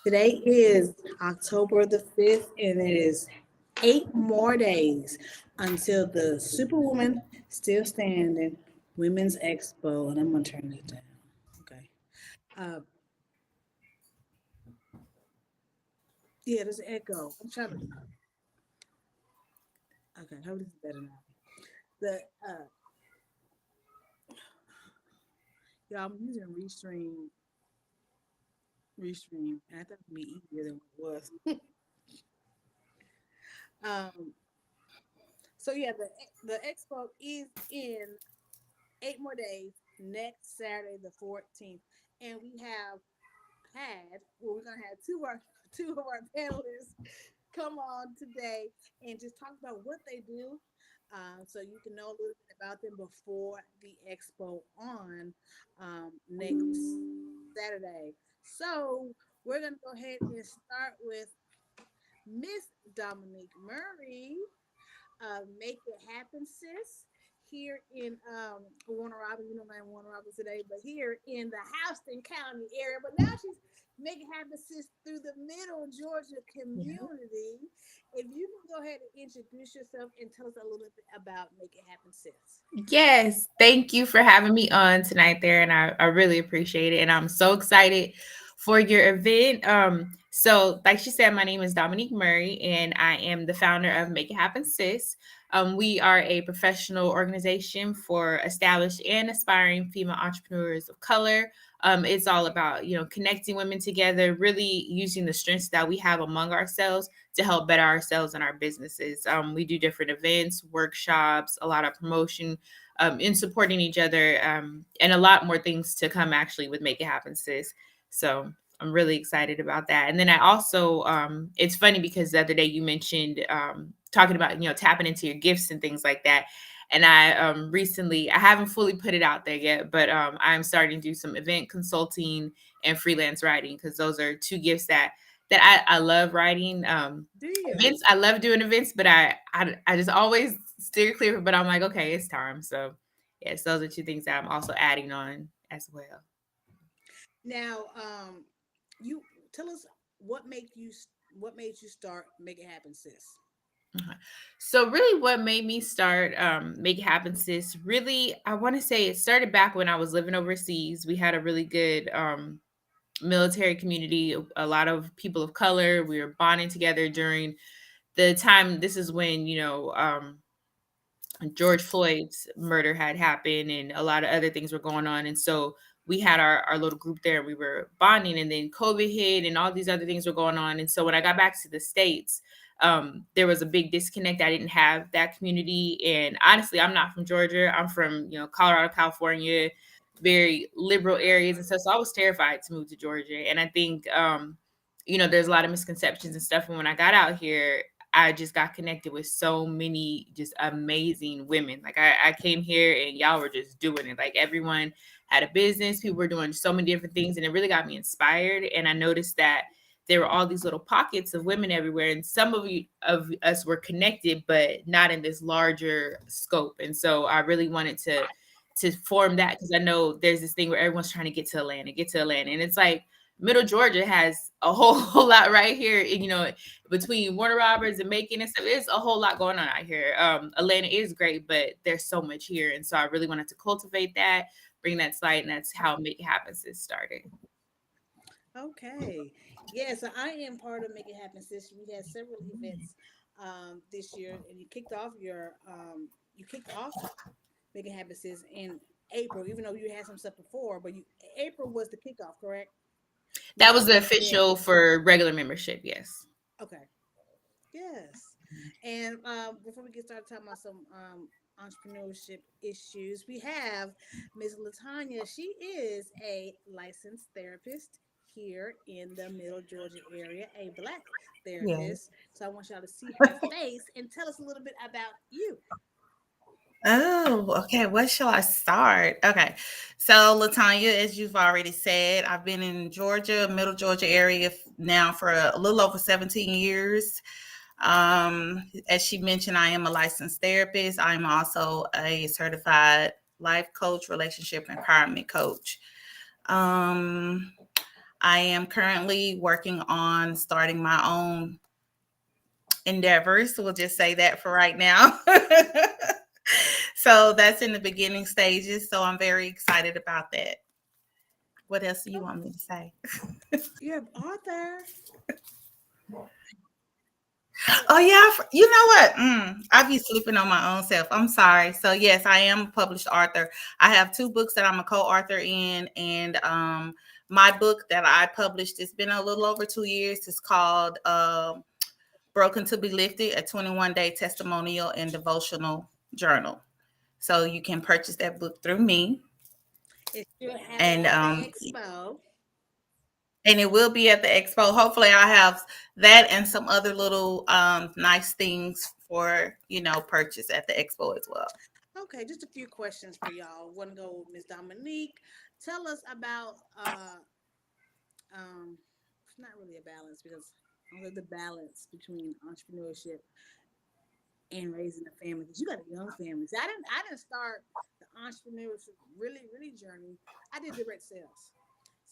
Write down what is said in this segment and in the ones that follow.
Today is October the 5th, and it is 8 more days until the Superwoman Still Standing Women's Expo. And I'm going to turn this down. Okay. Uh, yeah, there's an echo. I'm trying to. Okay, hope this is better now. The Y'all, I'm using Restream, and I thought it'd be easier than what it was. um, so yeah, the expo is in 8 more days, next Saturday the 14th, and we have we're gonna have two of our panelists come on today and just talk about what they do, so you can know a little bit about them before the expo on next Saturday. So we're gonna go ahead and start with Miss Dominique Murray. Make It Happen, Sis, here in Warner Robins. You know, I'm in Warner Robins today, but here in the Houston County area. But now she's making happen, sis, through the Middle Georgia community. If you can go ahead and introduce yourself and tell us a little bit about Make It Happen, sis. Yes, thank you for having me on tonight there, and I really appreciate it. And I'm so excited for your event. So like she said, my name is Dominique Murray, and I am the founder of Make It Happen Sis. We are a professional organization for established and aspiring female entrepreneurs of color. It's all about, connecting women together, really using the strengths that we have among ourselves to help better ourselves and our businesses. We do different events, workshops, a lot of promotion, in supporting each other, and a lot more things to come actually with Make It Happen, Sis. So I'm really excited about that. And then I also, it's funny because the other day you mentioned talking about, tapping into your gifts and things like that. And I recently, I haven't fully put it out there yet, but I'm starting to do some event consulting and freelance writing, because those are two gifts that I love writing. Do you? Events, I love doing events, but I just always steer clear. But I'm like, okay, it's time. So yes, those are two things that I'm also adding on as well. Now, you tell us what made you start Make It Happen, sis. Okay. So really what made me start Make It Happen, Sis, really, I want to say it started back when I was living overseas. We had a really good military community, a lot of people of color. We were bonding together during the time. This is when, George Floyd's murder had happened and a lot of other things were going on. And so we had our little group there. We were bonding, and then COVID hit and all these other things were going on. And so when I got back to the States, there was a big disconnect. I didn't have that community. And honestly, I'm not from Georgia. I'm from, Colorado, California, very liberal areas. And so I was terrified to move to Georgia. And I think, there's a lot of misconceptions and stuff. And when I got out here, I just got connected with so many just amazing women. Like I came here and y'all were just doing it. Like everyone had a business, people were doing so many different things, and it really got me inspired. And I noticed that there were all these little pockets of women everywhere, and some of us were connected, but not in this larger scope. And so I really wanted to form that, because I know there's this thing where everyone's trying to get to Atlanta, and it's like Middle Georgia has a whole lot right here, between Warner Robins and Macon and stuff. There's a whole lot going on out here. Atlanta is great, but there's so much here. And so I really wanted to cultivate that, bring that slight, and that's how Make It Happen Sis started. Okay. Yeah, so I am part of Make It Happen, sis. We had several events this year, and you kicked off Make It Happen, sis, in April. Even though you had some stuff before, but you April was the kickoff, correct? You That was the also then official for regular membership, yes. okay, yes. And before we get started talking about some entrepreneurship issues, we have Ms. Latanya. She is a licensed therapist here in the Middle Georgia area, a black Yeah. therapist. So I want y'all to see her face and tell us a little bit about you. Oh, okay. Where shall I start? Okay. So, Latanya, as you've already said, I've been in Georgia, Middle Georgia area now for a little over 17 years. As she mentioned, I am a licensed therapist. I'm also a certified life coach, relationship empowerment coach. Um, I am currently working on starting my own endeavors. We'll just say that for right now. So that's in the beginning stages. So I'm very excited about that. What else do you want me to say? You're an author. Oh yeah, you know what? I be sleeping on my own self. I'm sorry. So yes, I am a published author. I have 2 books that I'm a co-author in, and my book that I published, it's been a little over 2 years. It's called Broken to Be Lifted, a 21-day testimonial and devotional journal. So you can purchase that book through me, It should have it and at the expo. it will be at the expo. Hopefully, I have that and some other little nice things for purchase at the expo as well. Okay, just a few questions for y'all. Want to go with Miss Dominique? Tell us about it's not really a balance because the balance between entrepreneurship and raising a family because you got a young family. See, I didn't start the entrepreneurship really journey. I did direct sales.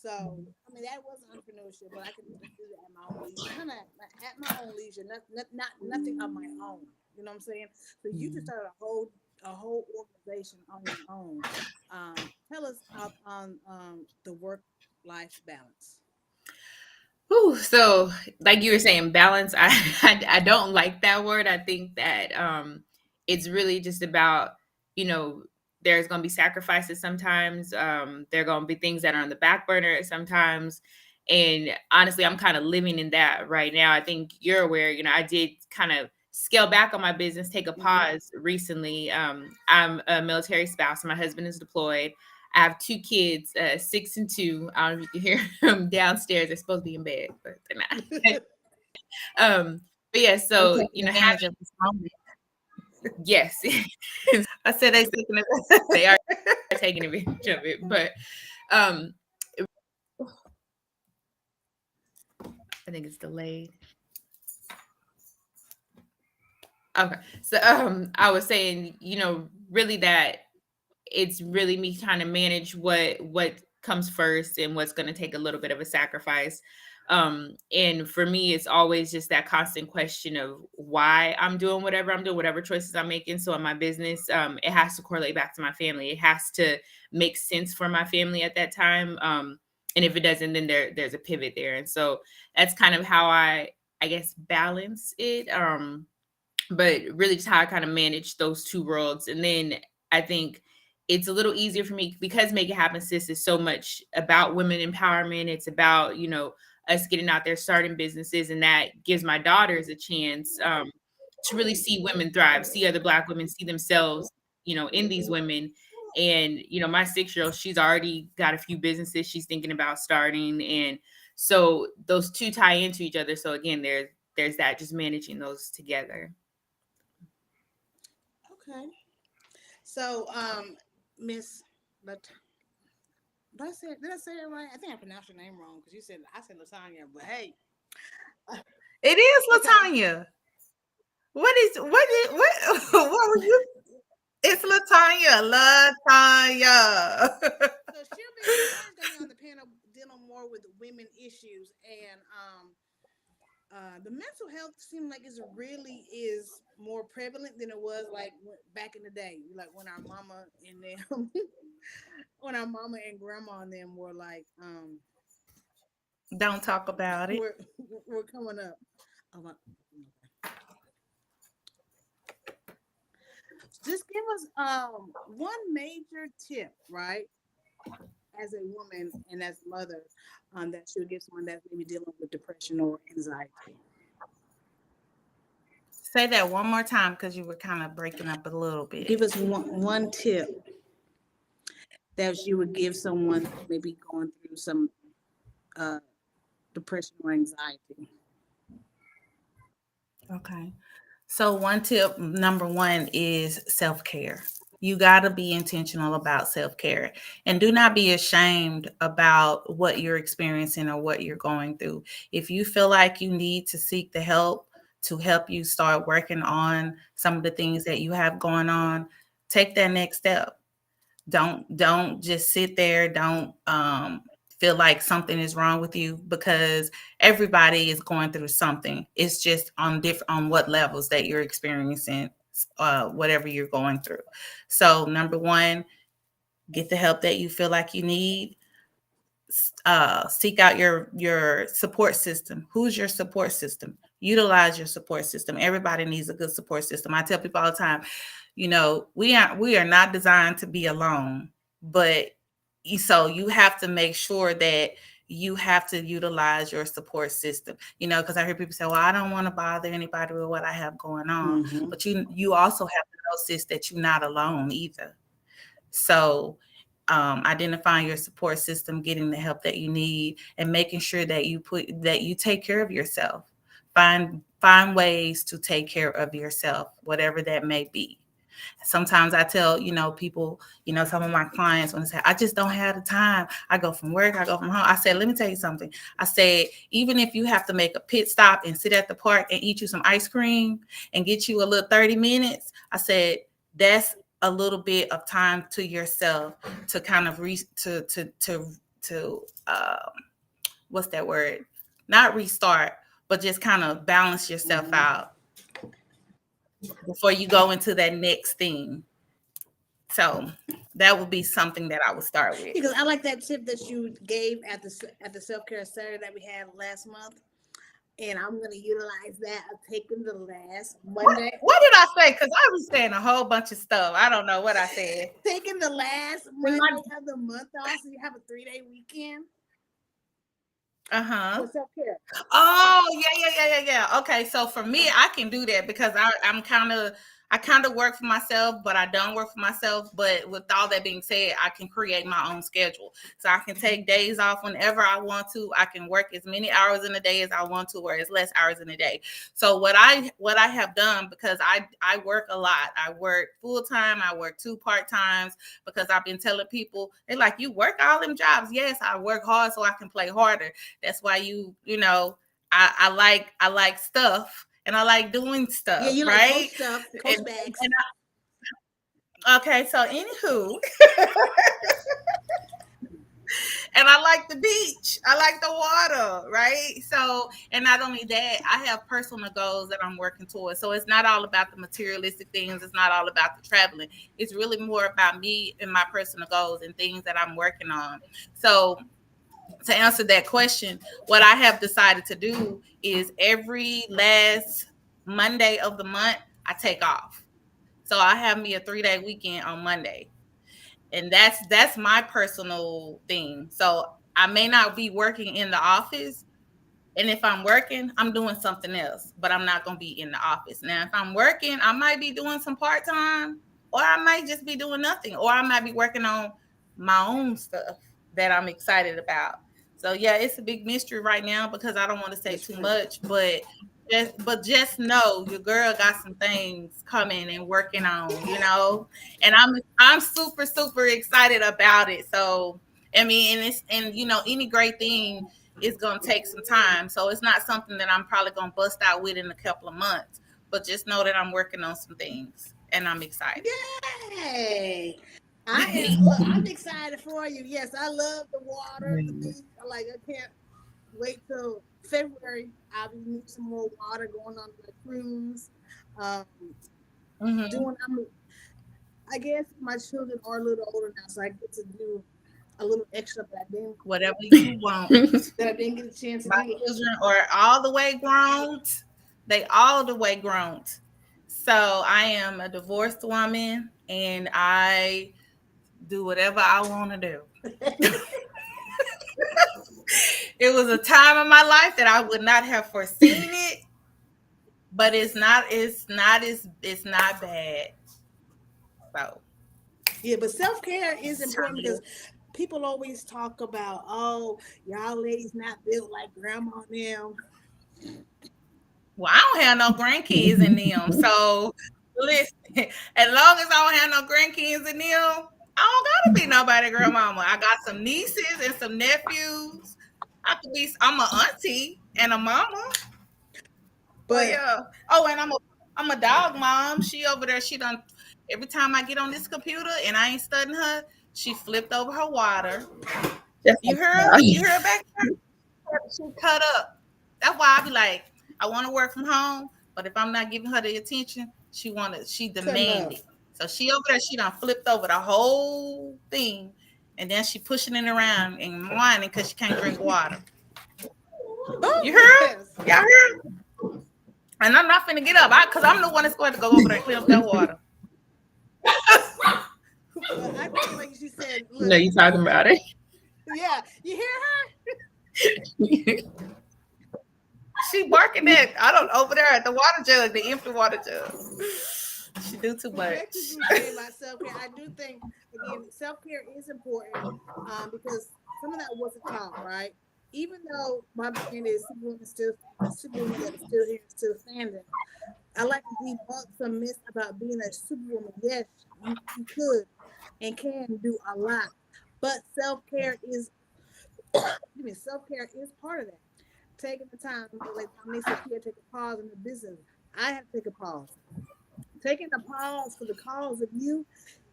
So I mean that was entrepreneurship, but I could do that at my own leisure, kind of at my own leisure, not nothing of my own. You know what I'm saying? So you just started a whole organization on your own. Tell us on the work life balance. Whew, so like you were saying, balance. I don't like that word. I think that it's really just about, you know, there's gonna be sacrifices sometimes. There are gonna be things that are on the back burner sometimes. And honestly, I'm kind of living in that right now. I think you're aware, I did kind of scale back on my business, take a pause recently. I'm a military spouse. My husband is deployed. I have 2 kids, 6 and 2. I don't know if you can hear them downstairs. They're supposed to be in bed, but they're not. But yeah, They so taking advantage of this moment. yes, I said they taking advantage. they are taking advantage of it. But um, I think it's delayed. Okay, so I was saying, really that it's really me trying to manage what comes first and what's going to take a little bit of a sacrifice. And for me it's always just that constant question of why I'm doing whatever I'm doing, whatever choices I'm making. So in my business, it has to correlate back to my family. It has to make sense for my family at that time. And if it doesn't, then there's a pivot there. And so that's kind of how I guess balance it. But really just how I kind of manage those 2 worlds. And then I think it's a little easier for me because Make It Happen Sis is so much about women empowerment. It's about, us getting out there, starting businesses, and that gives my daughters a chance to really see women thrive, see other Black women, see themselves, in these women. And, my 6-year-old, she's already got a few businesses she's thinking about starting. And so those 2 tie into each other. So again, there's that, just managing those together. Okay. So, Miss, Lat- did I say it right? I think I pronounced your name wrong because I said Lasagna, but hey, It is okay. Latanya. What were you? It's Latanya. Latanya. So she's gonna be on the panel dealing more with women issues and the mental health seems like is more prevalent than it was like back in the day, like when our mama and them, when our mama and grandma and them were like Don't talk about it. we're we're coming up. Oh, just give us one major tip, right? As a woman and as a mother, that she would give someone that's maybe dealing with depression or anxiety. Say that one more time because you were kind of breaking up a little bit. Give us one tip that you would give someone that may be going through some uh, depression or anxiety. Okay. So one tip, number one, is self-care. You got to be intentional about self-care and do not be ashamed about what you're experiencing or what you're going through. If you feel like you need to seek the help to help you start working on some of the things that you have going on, take that next step. Don't just sit there. Don't feel like something is wrong with you, because everybody is going through something. It's just on what levels that you're experiencing whatever you're going through. So number one, get the help that you feel like you need. Seek out your support system. Who's your support system? Utilize your support system. Everybody needs a good support system. I tell people all the time, we are not designed to be alone, but so you have to make sure that you have to utilize your support system, because I hear people say, well, I don't want to bother anybody with what I have going on. Mm-hmm. But you also have to know, sis, that you're not alone either. So identifying your support system, getting the help that you need, and making sure that you take care of yourself. Find ways to take care of yourself, whatever that may be. Sometimes I tell, people, some of my clients, when they say, I just don't have the time. I go from work, I go from home. I said, let me tell you something. I said, even if you have to make a pit stop and sit at the park and eat you some ice cream and get you a little 30 minutes, I said, that's a little bit of time to yourself to kind of what's that word? Not restart, but just kind of balance yourself out before you go into that next thing. So that would be something that I would start with. Because I like that tip that you gave at the self-care Saturday that we had last month. And I'm going to utilize that. I'm taking the last Monday. What did I say? Because I was saying a whole bunch of stuff. I don't know what I said. Taking the last Monday of the month off, so you have a 3-day weekend. Uh-huh. For self-care. Oh, yeah. Okay, so for me, I can do that because I kind of work for myself, but I don't work for myself. But with all that being said, I can create my own schedule. So I can take days off whenever I want to. I can work as many hours in a day as I want to, or as less hours in a day. So what I have done, because I work a lot. I work full-time. I work 2 part-times, because I've been telling people, they're like, you work all them jobs. Yes, I work hard so I can play harder. That's why I like stuff. And I like doing stuff, yeah, you right? Like stuff, Coach bags. Okay, so anywho, and I like the beach. I like the water, right? So, and not only that, I have personal goals that I'm working towards. So it's not all about the materialistic things. It's not all about the traveling. It's really more about me and my personal goals and things that I'm working on. So to answer that question, what I have decided to do is every last Monday of the month, I take off. So I have me a 3-day weekend on Monday. And that's my personal thing. So I may not be working in the office. And if I'm working, I'm doing something else, but I'm not going to be in the office. Now, if I'm working, I might be doing some part-time, or I might just be doing nothing, or I might be working on my own stuff that I'm excited about. So yeah, it's a big mystery right now because I don't want to say too much, but just know your girl got some things coming and working on, and I'm super, super excited about it. So I mean, and any great thing is gonna take some time. So it's not something that I'm probably gonna bust out with in a couple of months. But just know that I'm working on some things and I'm excited. Yay! I'm excited for you. Yes, I love the water, the beach. I can't wait till February. I'll be needing some more water going on the cruise. I guess my children are a little older now, so I get to do a little extra, but I didn't. Whatever you want. That I didn't get a chance to My do. children are all the way grown. They all the way grown. So I am a divorced woman, and I do whatever I want to do. It was a time in my life that I would not have foreseen it, but it's not bad. So yeah, but self-care is important because people always talk about, oh, y'all ladies not built like grandma now. Well, I don't have no grandkids in them. So listen, as long as I don't have no grandkids in them, I don't gotta be nobody grandmama. I got some nieces and some nephews. I'm an auntie and a mama. But yeah. Oh, and I'm a dog mom. She over there, she done every time I get on this computer and I ain't studying her, she flipped over her water. Just You like hear her? You hear her back there? She cut up. That's why I be like, I want to work from home, but if I'm not giving her the attention, she Cutting demand up. it. So she over there, she done flipped over the whole thing, and then she pushing it around and whining because she can't drink water. Oh You hear her? yes. Y'all hear her? And I'm not finna get up, cause I'm the one that's going to go over there and clean up that water. But I think like she said, you know look, you talking about it. yeah, you hear her? She barking at I don't over there at the water jug, the empty water jug. She do too much. Back to what we were saying about self care. I do think again self care is important because some of that wasn't taught, right? Even though my brand is Superwoman that is still here, still standing. I like to debunk some myths about being a superwoman. Yes, you could and can do a lot, but self care is excuse me, self care is part of that. Taking the time, like Dominique said, she had to take a pause in the business. I had to take a pause. Taking a pause for the cause of you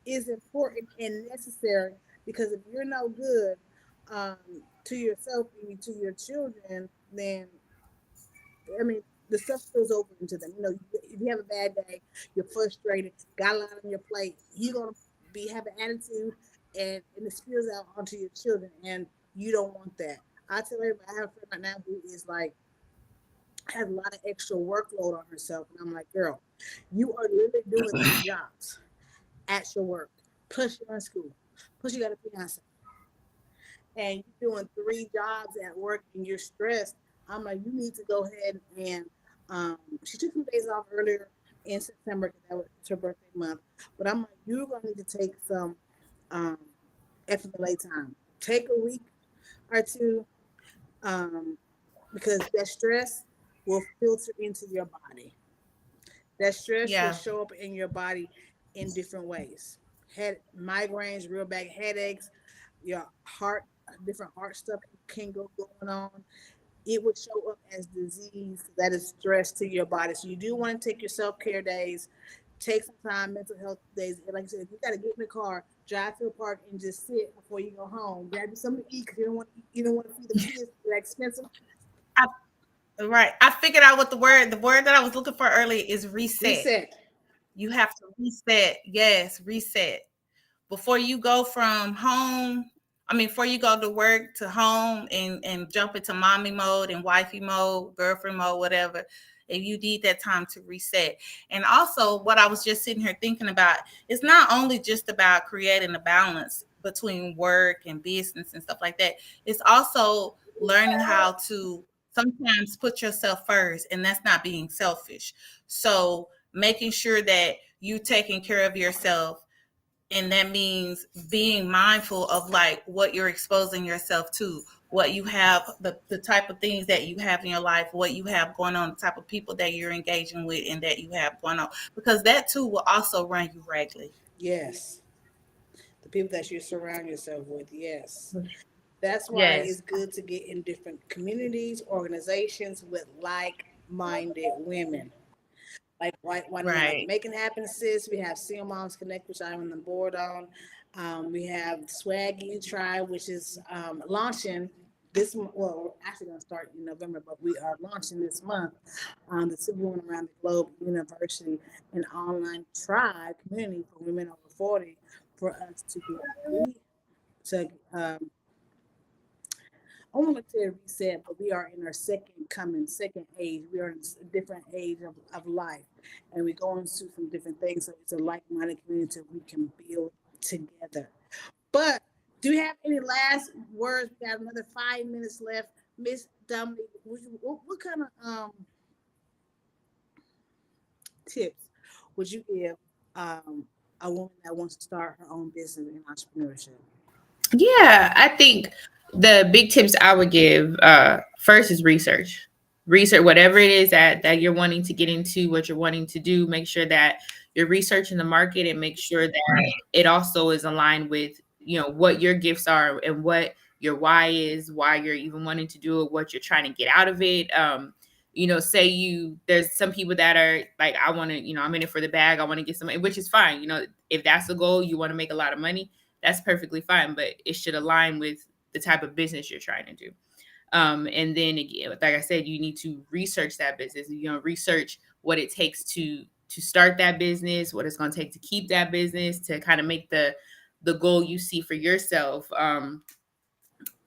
is important and necessary because if you're no good um, to yourself and to your children, then I mean the stuff spills over into them. You know, if you have a bad day, you're frustrated, got a lot on your plate, you're gonna be have an attitude, and it spills out onto your children, and you don't want that. I tell everybody, I have a friend right now who is like has a lot of extra workload on herself, and I'm like, girl, you are literally doing 3 jobs at your work, plus you're in school, plus you got a fiance, and you're doing 3 jobs at work, and you're stressed. I'm like, you need to go ahead and she took some days off earlier in September because that was her birthday month. But I'm like, you're gonna need to take some um FMLA time. Take a week or two, um, because that stress will filter into your body. That stress will Yeah. show up in your body in different ways. Head migraines, real bad headaches, your heart, different heart stuff can go going on. It would show up as disease that is stress to your body. So you do want to take your self care days, take some time, mental health days. And like I said, if you got to get in the car, drive to the park, and just sit before you go home, grab you something to eat because you don't want to feed the kids. They're expensive. I, right. I figured out what the word that I was looking for earlier is reset. Reset. You have to reset. Yes, reset. Before you go from home, before you go to work to home and jump into mommy mode and wifey mode, girlfriend mode, whatever, if you need that time to reset. And also, what I was just sitting here thinking about, it's not only just about creating a balance between work and business and stuff like that. It's also learning how to sometimes put yourself first, and that's not being selfish. So making sure that you taking care of yourself, and that means being mindful of like what you're exposing yourself to, what you have, the type of things that you have in your life, what you have going on, the type of people that you're engaging with and that you have going on, because that too will also run you ragged. Yes. The people that you surround yourself with. Yes. That's why it's Yes. good to get in different communities, organizations with like-minded women. Like one women like Right. Making Happen Sis. We have Single Moms Connect, which I'm on the board on. We have Swaggy Tribe, which is launching this month. Well, we're actually going to start in November, but we are launching this month. The Superwoman Around the Globe University, an online tribe community for women over 40 for us to get to I want to say reset, but we are in our second age. We are in a different age of life, and we're going through some different things. So it's a like-minded community we can build together. But do you have any last words? We got another 5 minutes left. Miss Dominique, what kind of tips would you give a woman that wants to start her own business in entrepreneurship? Yeah, I think the big tips I would give first is research. Research whatever it is that you're wanting to get into, what you're wanting to do. Make sure that you're researching the market and make sure that it also is aligned with what your gifts are and what your why is, why you're even wanting to do it, what you're trying to get out of it. Say there's some people that are like, I want to, I'm in it for the bag. I want to get some, which is fine. If that's the goal, you want to make a lot of money, that's perfectly fine, but it should align with the type of business you're trying to do. And then again, like I said, you need to research that business. Research what it takes to start that business, what it's going to take to keep that business, to kind of make the goal you see for yourself.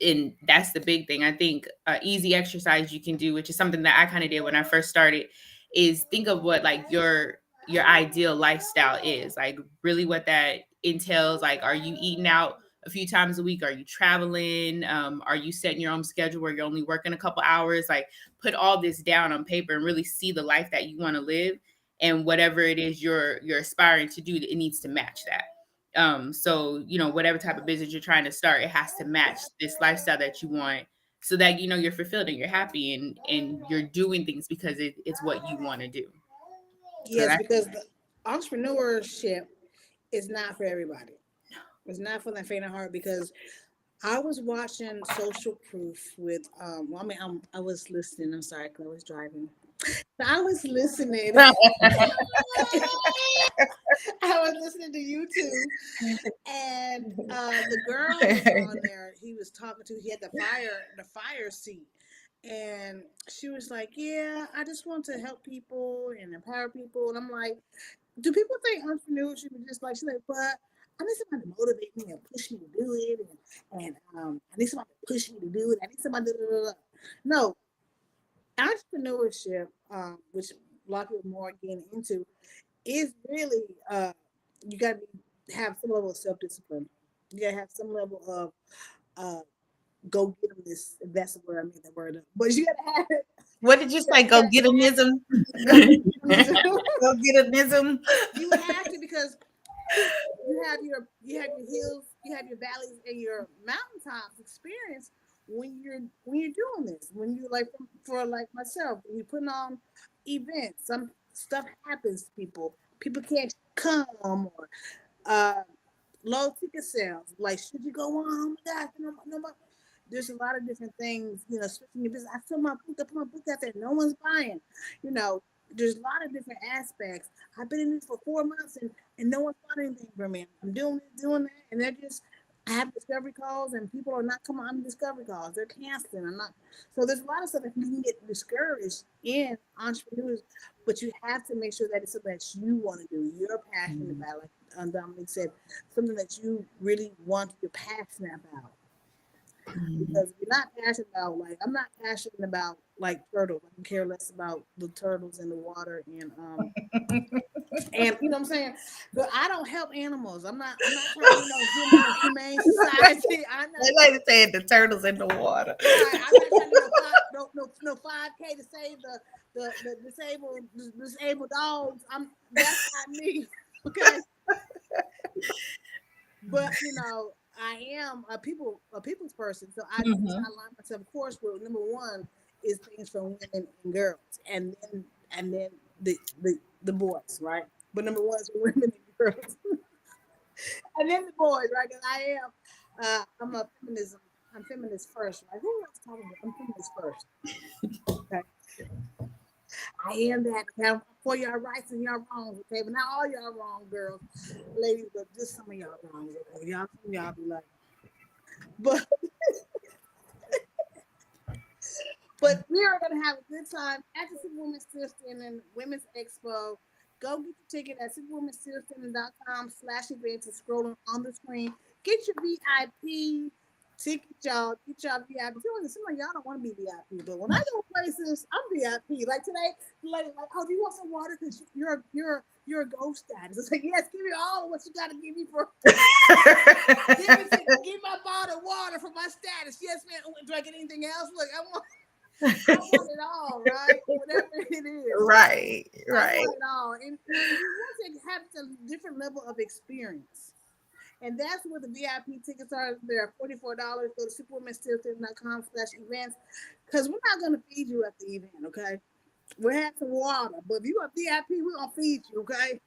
And that's the big thing. I think easy exercise you can do, which is something that I kind of did when I first started, is think of what like your ideal lifestyle is, like really what that entails. Like, are you eating out a few times a week? Are you traveling? Are you setting your own schedule where you're only working a couple hours? Like, put all this down on paper and really see the life that you want to live, and whatever it is you're aspiring to do, it needs to match that. So whatever type of business you're trying to start, it has to match this lifestyle that you want, so that you're fulfilled and you're happy, and you're doing things because it's what you want to do. So Yes, because the entrepreneurship is not for everybody. It's not for the faint of heart because I was watching Social Proof with well, I mean I was listening. I'm sorry, 'cause I was driving. So I was listening. I was listening to YouTube, and the girl was on there. He was talking to. He had the fire seat, and she was like, "Yeah, I just want to help people and empower people." And I'm like, "Do people think entrepreneurship is just like?" She's like, "But I need somebody to motivate me and push me to do it, and I need somebody to push me to do it. I need somebody to." No, entrepreneurship, which a lot of people more getting into, is really you got to have some level of self discipline. You got to have some level of uh, go get them this. If that's the word I made that word up, but you got to have it. What did you say? Go get a nism. Go get them. Go get a nism. You have to because you have your hills, you have your valleys, and your mountaintops experience when you're doing this. When you like for like myself, when you're putting on events, some stuff happens to people. People can't come or uh, low ticket sales. Like, should you go on? Oh my gosh, no, there's a lot of different things, switching your business. I put my book out there, no one's buying. You know, there's a lot of different aspects. I've been in this for 4 months and no one's bought anything from me. I'm doing this, doing that, and they're just I have discovery calls and people are not coming on discovery calls. They're canceling. I'm not so there's a lot of stuff that you can get discouraged in entrepreneurs, but you have to make sure that it's something that you want to do. You're passionate about, like Dominique said, something that you really want, you're passionate about. Because if you're not passionate about, like, I'm not passionate about like turtles. I can care less about the turtles in the water and you know what I'm saying. But I don't help animals. I'm not trying to humane society. I'm not They like to say the turtles in the water. right. I'm not trying to do no 5K to save the disabled dogs. That's not me. Okay. But I am a people's person, so I do Mhm. try to line myself. Of course, well, number one is things for women and girls, and then the boys, right? But number one is for women and girls, and then the boys, right? Because I'm a feminism. I'm feminist first, right? Who else talking about? I'm feminist first. Okay, I am that. Okay? I'm for your rights and your wrongs. Okay, but not all y'all wrong, girls, ladies, but just some of y'all wrongs. Okay, some of y'all be like, but But we are going to have a good time at the Superwoman Still Standing Women's Expo. Go get your ticket at superwomanstillstanding.com/events and scrolling on the screen. Get your VIP ticket, y'all. Get y'all VIP. Some of y'all don't want to be VIP, but when I go places, I'm VIP. Like today, the lady like, "Oh, do you want some water? Because you're a ghost status." It's like, yes, give me all of what you got to give me for. Give my bottle of water for my status. Yes, man. Do I get anything else? Look, I want it all, right? Whatever it is. Right, I right. want it all. And you want to have a different level of experience. And that's what the VIP tickets are. They're $44. Go to superwomanstillthin.com/events. Because we're not going to feed you at the event, okay? We'll have some water. But if you are VIP, we're going to feed you, okay?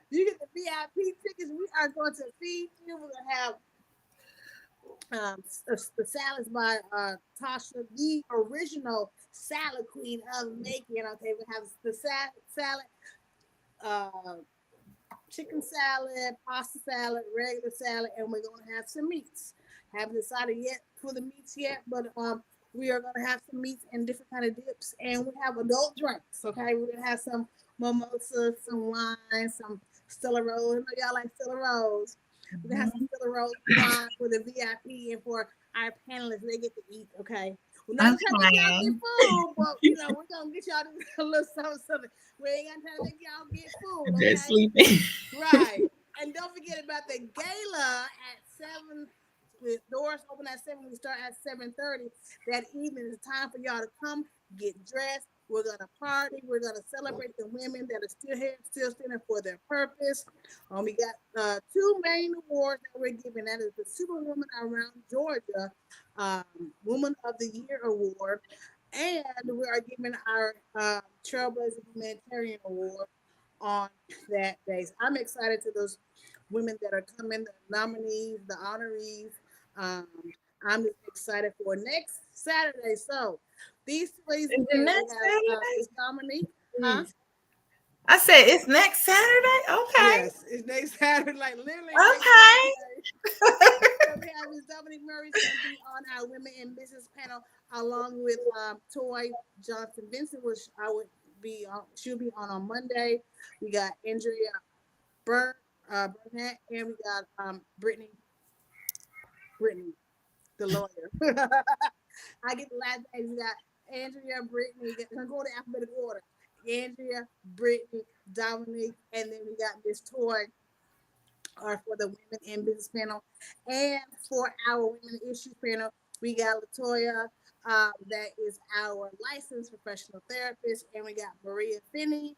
You get the VIP tickets, we are going to feed you. We're going to have the salads by Tasha, the original salad queen of Macon. Okay, we have the salad, uh, chicken salad, pasta salad, regular salad, and we're gonna have some meats. Haven't decided yet for the meats yet, but we are gonna have some meats and different kind of dips, and we have adult drinks. Okay, we're gonna have some mimosas, some wine, some Stella Rose. I know y'all like Stella Rose. We're gonna have some Mhm. Stella Rose wine for the VIP and for our panelists. They get to eat. Okay, we're not gonna try to make y'all Okay. get food, but we're gonna get y'all a little something, something. We ain't gonna try to make y'all get food. They're Okay, sleeping. right. And don't forget about the gala at 7. The doors open at 7. We start at 7:30. That evening is time for y'all to come get dressed. We're gonna party. We're gonna celebrate the women that are still here, still standing for their purpose. We got two main awards that we're giving. That is the Superwoman Around Georgia Woman of the Year Award, and we are giving our Trailblazer Humanitarian Award on that day. So I'm excited to those women that are coming, the nominees, the honorees. Um, I'm just excited for next Saturday. So these two ladies Is it here, we next have Saturday? Miss Dominique, huh? I said it's next Saturday. Okay. Yes, it's next Saturday, like literally next Okay. Saturday. So we have Miss Dominique Murray's going to be on our Women in Business panel, along with Toy Johnson Vincent, which I would be on. She'll be on Monday. We got Andrea Bur Burnett, and we got Brittany, the lawyer. I get the last names. We got Andrea, Brittany. I'm gonna go to alphabetical order. Andrea, Brittany, Dominique, and then we got Miss Toy are for the Women in Business panel. And for our Women Issues panel, we got Latoya, that is our licensed professional therapist, and we got Maria Finney,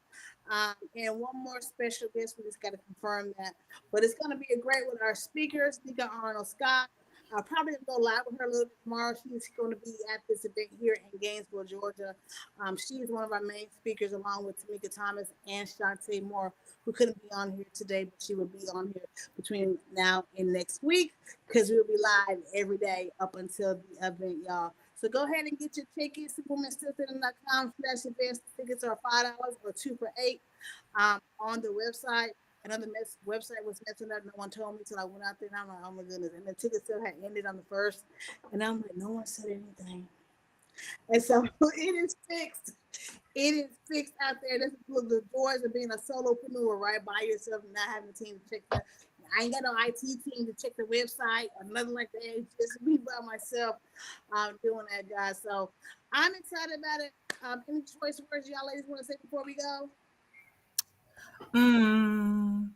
and one more special guest. We just got to confirm that. But it's going to be a great with our speakers, Nika Arnold Scott. I'll probably go live with her a little bit tomorrow. She's going to be at this event here in Gainesville, Georgia. She is one of our main speakers, along with Tamika Thomas and Shantae Moore, who couldn't be on here today, but she will be on here between now and next week, because we'll be live every day up until the event, y'all. So go ahead and get your tickets. Superwomanstillthinking.com/events. Tickets are $5 or 2 for $8 on the website. Another website was messing up. No one told me till I went out there. And I'm like, oh my goodness. And the ticket sale had ended on the first. And I'm like, no one said anything. And so it is fixed. It is fixed out there. This is the joys of being a solopreneur, right? By yourself and not having a team to check the. I ain't got no IT team to check the website or nothing like that. It's just me by myself doing that, guys. So I'm excited about it. Any choice words y'all ladies want to say before we go? Mm.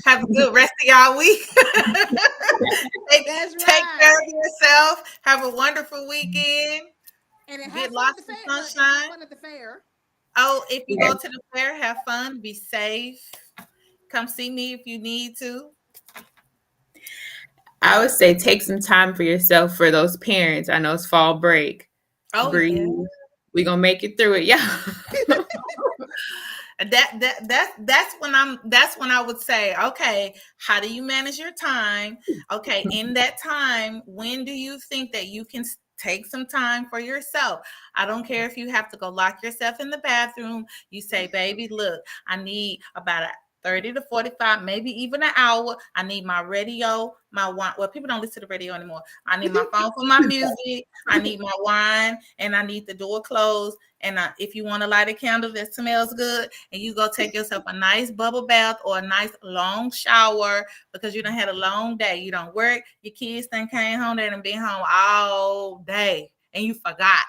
Have a good rest of y'all week. take, That's take care right. of yourself. Have a wonderful weekend. And then have Get fun at the lots fair. of Look, and have sunshine. fun at the fair. Oh, if you Yeah. go to the fair, have fun. Be safe. Come see me if you need to. I would say take some time for yourself for those parents. I know it's fall break. Oh Breathe. yeah. We gonna make it through it. Yeah. That's when I would say, okay, how do you manage your time? Okay, in that time, when do you think that you can take some time for yourself? I don't care if you have to go lock yourself in the bathroom. You say, baby, look, I need about a 30 to 45, maybe even an hour. I need my radio, my wine. Well, people don't listen to the radio anymore. I need my phone for my music. I need my wine, and I need the door closed. And if you want to light a candle that smells good, and you go take yourself a nice bubble bath or a nice long shower, because you done had a long day. You don't work. Your kids done came home. They done been home all day, and you forgot.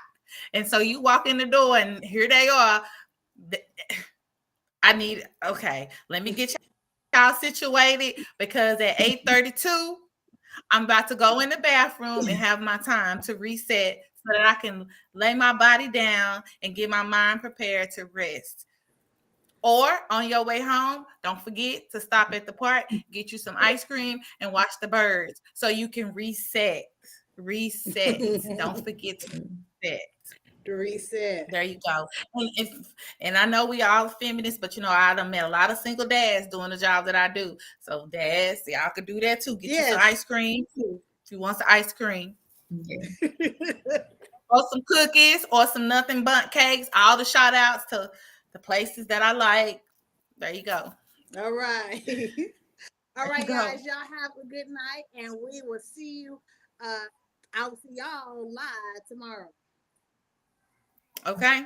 And so you walk in the door, and here they are. Okay, let me get y'all situated, because at 8:32, I'm about to go in the bathroom and have my time to reset so that I can lay my body down and get my mind prepared to rest. Or on your way home, don't forget to stop at the park, get you some ice cream, and watch the birds so you can reset. Reset. Don't forget to reset. To reset. There you go. And I know we all feminists, but I done met a lot of single dads doing the job that I do. So dads, y'all could do that too. Get you some Yes. ice cream too. If you want some ice cream. Yeah. Or some cookies or some nothing but cakes. All the shout outs to the places that I like. There you go. All right. All right, Go. guys, y'all have a good night, and we will see you. I will see y'all live tomorrow. Okay.